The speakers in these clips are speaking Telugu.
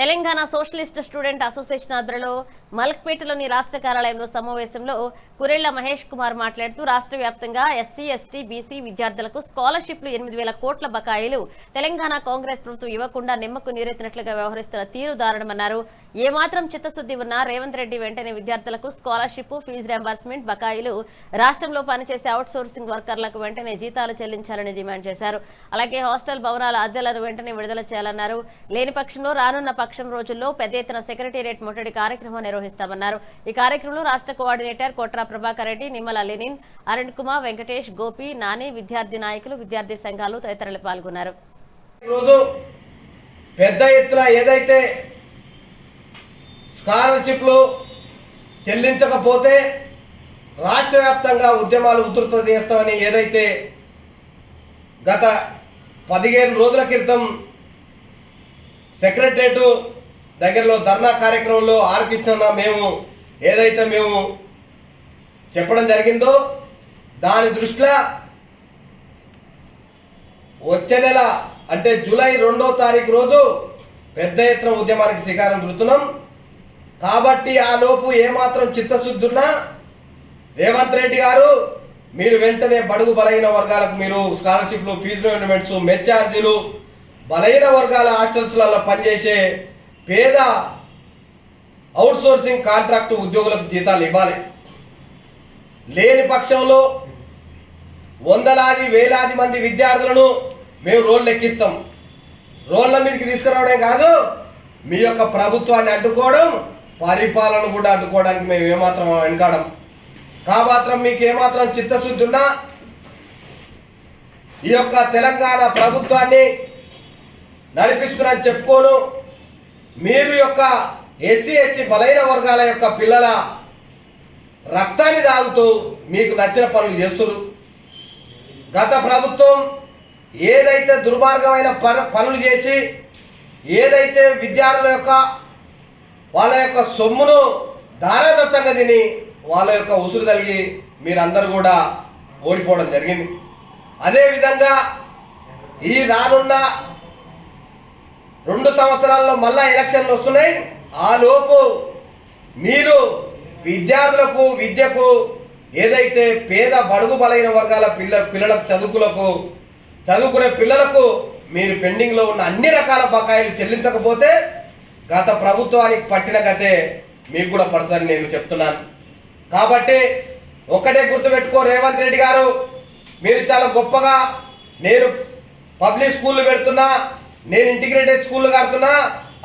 తెలంగాణ సోషలిస్ట్ స్టూడెంట్ అసోసియేషన్ ఆధ్వర్యంలో మలక్పేటలోని రాష్ట్ర కార్యాలయంలో సమావేశంలో కురెళ్ల మహేష్ కుమార్ మాట్లాడుతూ రాష్ట్ర వ్యాప్తంగా ఎస్సీ ఎస్టీ బీసీ విద్యార్థులకు స్కాలర్షిప్లు 8,000 కోట్ల బకాయిలు తెలంగాణ కాంగ్రెస్ ప్రభుత్వం ఇవ్వకుండా నిమ్మకు నీరెత్తినట్లుగా వ్యవహరిస్తున్న తీరు దారుణమన్నారు. ఏమాత్రం చిత్తశుద్ది ఉన్నా రేవంత్ రెడ్డి వెంటనే విద్యార్థులకు స్కాలర్షిప్ ఫీజు రింబర్స్మెంట్ బకాయిలు రాష్ట్రంలో పనిచేసే అవుట్ సోర్సింగ్ వర్కర్లకు వెంటనే జీతాలు చెల్లించాలని డిమాండ్ చేశారు. అలాగే హాస్టల్ భవనాల అద్దెలను వెంటనే విడుదల చేయాలన్నారు. లేని పక్షంలో రానున్న పక్షం రోజుల్లో పెద్ద ఎత్తున సెక్రటేరియట్ ముట్టడి కార్యక్రమం నిర్వహిస్తామన్నారు. ఈ కార్యక్రమంలో రాష్ట్ర కోఆర్డినేటర్ కోట్రా ప్రభాకర్ రెడ్డి, నిమ్మల లెనిన్, అరుణ్ కుమార్, వెంకటేష్, గోపి, నాని, విద్యార్థి నాయకులు, విద్యార్థి సంఘాలు తదితరులు పాల్గొన్నారు. పెద్ద ఎత్తున ఏదైతే స్కాలర్షిప్లు చెల్లించకపోతే రాష్ట్ర వ్యాప్తంగా ఉద్యమాలు ఉధృతం చేస్తామని ఏదైతే గత 15 రోజుల క్రితం సెక్రటరేట్ దగ్గరలో ధర్నా కార్యక్రమంలో ఆర్ కృష్ణన్న మేము చెప్పడం జరిగిందో దాని దృష్ట్యా వచ్చే నెల అంటే జూలై 2వ తారీఖు రోజు పెద్ద ఎత్తున ఉద్యమానికి శ్రీకారం చుడుతున్నాం. కాబట్టి ఆ లోపు ఏమాత్రం చిత్తశుద్ధి ఉన్నా రేవంత్ రెడ్డి గారు మీరు వెంటనే బడుగు బలహీన వర్గాలకు మీరు స్కాలర్షిప్లు, ఫీజు రింబర్స్మెంట్స్, మెస్ ఛార్జీలు, బలహీన వర్గాల హాస్టల్స్లలో పనిచేసే పేద అవుట్ సోర్సింగ్ కాంట్రాక్టు ఉద్యోగులకు జీతాలు ఇవ్వాలి. లేని పక్షంలో వందలాది వేలాది మంది విద్యార్థులను మేము రోడ్లు ఎక్కిస్తాం. రోడ్ల మీదకి తీసుకురావడం కాదు, మీ యొక్క ప్రభుత్వాన్ని అడ్డుకోవడం, పరిపాలన కూడా అడ్డుకోవడానికి మేము ఏమాత్రం వెనకాడం. మాత్రం మీకు ఏమాత్రం చిత్తశుద్ధి ఉన్నా ఈ యొక్క తెలంగాణ ప్రభుత్వాన్ని నడిపిస్తున్నారని చెప్పుకోను మీరు యొక్క ఎస్సీ ఎస్టీ బలైన వర్గాల యొక్క పిల్లల రక్తాన్ని తాగుతూ మీకు నచ్చిన పనులు చేస్తున్నారు. గత ప్రభుత్వం ఏదైతే దుర్మార్గమైన పనులు చేసి ఏదైతే విద్యార్థుల యొక్క వాళ్ళ యొక్క సొమ్మును ధారాదత్తంగా తిని వాళ్ళ యొక్క ఉసురు తగిలి మీరందరూ కూడా ఓడిపోవడం జరిగింది. అదేవిధంగా ఈ రానున్న 2 సంవత్సరాల్లో మళ్ళా ఎలక్షన్లు వస్తున్నాయి. ఆ లోపు మీరు విద్యార్థులకు విద్యకు ఏదైతే పేద బడుగు బలైన వర్గాల పిల్లలకు చదువుకునే పిల్లలకు మీరు పెండింగ్లో ఉన్న అన్ని రకాల బకాయిలు చెల్లించకపోతే గత ప్రభుత్వానికి పట్టిన గతే మీకు కూడా పడుతుందని నేను చెప్తున్నాను. కాబట్టి ఒక్కటే గుర్తుపెట్టుకో రేవంత్ రెడ్డి గారు, మీరు చాలా గొప్పగా నేను పబ్లిక్ స్కూళ్ళు పెడుతున్నా, నేను ఇంటిగ్రేటెడ్ స్కూళ్ళు కడుతున్నా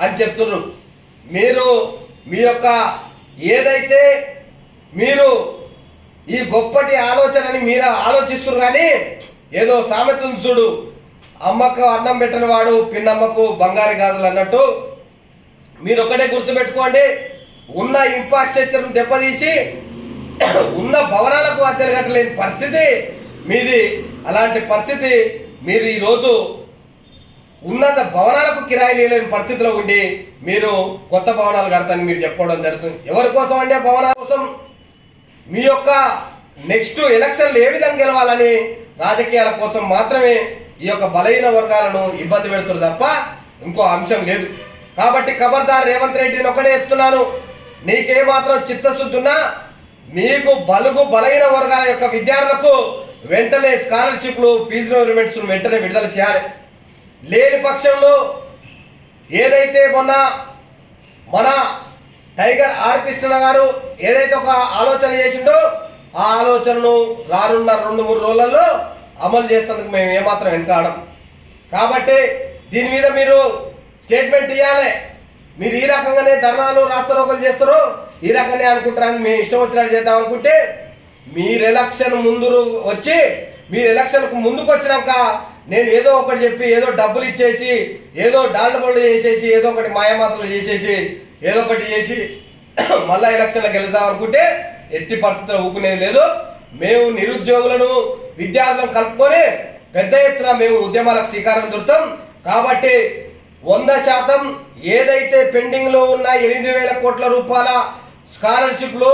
అని చెప్తున్నారు. మీరు మీ యొక్క ఏదైతే మీరు ఈ గొప్పటి ఆలోచనని మీరు ఆలోచిస్తున్నారు, కానీ ఏదో సామెత చూడు, అమ్మకు అన్నం పెట్టని వాడు పిన్నమ్మకు బంగారు గాజులు అన్నట్టు మీరు ఒకటే గుర్తుపెట్టుకోండి. ఉన్న ఇన్ఫ్రాస్ట్రక్చర్ను దెబ్బతీసి ఉన్న భవనాలకు అద్దెలు కట్టలేని పరిస్థితి మీది. అలాంటి పరిస్థితి మీరు ఈరోజు ఉన్నత భవనాలకు కిరాయిలు లేని పరిస్థితిలో ఉండి మీరు కొత్త భవనాలు కడతారని మీరు చెప్పుకోవడం జరుగుతుంది. ఎవరి కోసం అంటే భవనాల కోసం. మీ యొక్క నెక్స్ట్ ఎలక్షన్లు ఏ విధంగా గెలవాలని రాజకీయాల కోసం మాత్రమే ఈ యొక్క బలహీన వర్గాలను ఇబ్బంది పెడుతున్నారు తప్ప ఇంకో అంశం లేదు. కాబట్టి ఖబర్దార్ రేవంత్ రెడ్డిని ఒకటే చెప్తున్నాను, నీకేమాత్రం చిత్తశుద్ధి ఉన్నా మీకు బలుగు బలహీన వర్గాల యొక్క విద్యార్థులకు వెంటనే స్కాలర్షిప్లు, ఫీజు రింబర్స్మెంట్స్ వెంటనే విడుదల చేయాలి. లేని పక్షంలో ఏదైతే మన టైగర్ ఆర్ కృష్ణ గారు ఏదైతే ఒక ఆలోచన చేసిండో ఆ ఆలోచనను రానున్న 2-3 రోజులలో అమలు చేసేందుకు మేము ఏమాత్రం వెనకాడం. కాబట్టి దీని మీద మీరు స్టేట్మెంట్ ఇవ్వాలి. మీరు ఈ రకంగానే ధర్నాలు రాస్తారోకలు చేస్తారో ఈ రకంగానే అనుకుంటారని మేము ఇష్టం వచ్చినట్టు చేద్దాం అనుకుంటే మీరు ఎలక్షన్కు ముందుకు వచ్చినాక నేను ఏదో ఒకటి చెప్పి ఏదో డబ్బులు ఇచ్చేసి ఏదో డాల్డబుల్లు చేసేసి ఏదో ఒకటి మాయమాత్రలు చేసేసి ఏదో ఒకటి చేసి మళ్ళా ఎలక్షన్లకు గెలుద్దాం అనుకుంటే ఎట్టి పరిస్థితుల్లో ఊకునేది లేదు. మేము నిరుద్యోగులను విద్యార్థులను కలుపుకొని పెద్ద ఎత్తున మేము ఉద్యమాలకు శ్రీకారం చుడతాం. కాబట్టి 100% ఏదైతే పెండింగ్లో ఉన్న 8,000 కోట్ల రూపాయల స్కాలర్షిప్లు,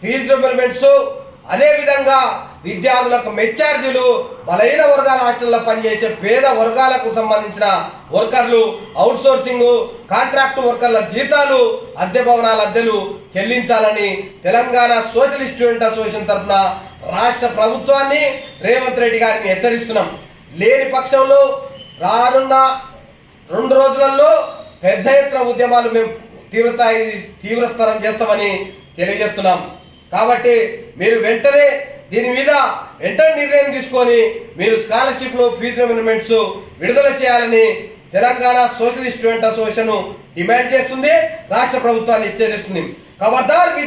ఫీజు రింబర్స్మెంట్స్, అదేవిధంగా విద్యార్థులకు మెచ్చార్జీలు, బలహీన వర్గాల హాస్టల్లో పనిచేసే పేద వర్గాలకు సంబంధించిన వర్కర్లు, అవుట్సోర్సింగ్, కాంట్రాక్ట్ వర్కర్ల జీతాలు, అద్దె భవనాల అద్దెలు చెల్లించాలని తెలంగాణ సోషలిస్ట్ స్టూడెంట్ అసోసియేషన్ తరఫున రాష్ట్ర ప్రభుత్వాన్ని, రేవంత్ రెడ్డి గారిని హెచ్చరిస్తున్నాం. లేని పక్షంలో రానున్న 2 రోజులలో పెద్ద ఎత్తున ఉద్యమాలు మేము తీవ్రస్తరం చేస్తామని తెలియజేస్తున్నాం. కాబట్టి మీరు వెంటనే దీని మీద నిర్ణయం తీసుకొని మీరు స్కాలర్షిప్లు, ఫీజు రిమెంబర్మెంట్స్ విడుదల చేయాలని Telangana socialist student association demand చేస్తుంది, రాష్ట్ర ప్రభుత్వాన్ని హెచ్చరిస్తుంది. ఖబర్దార్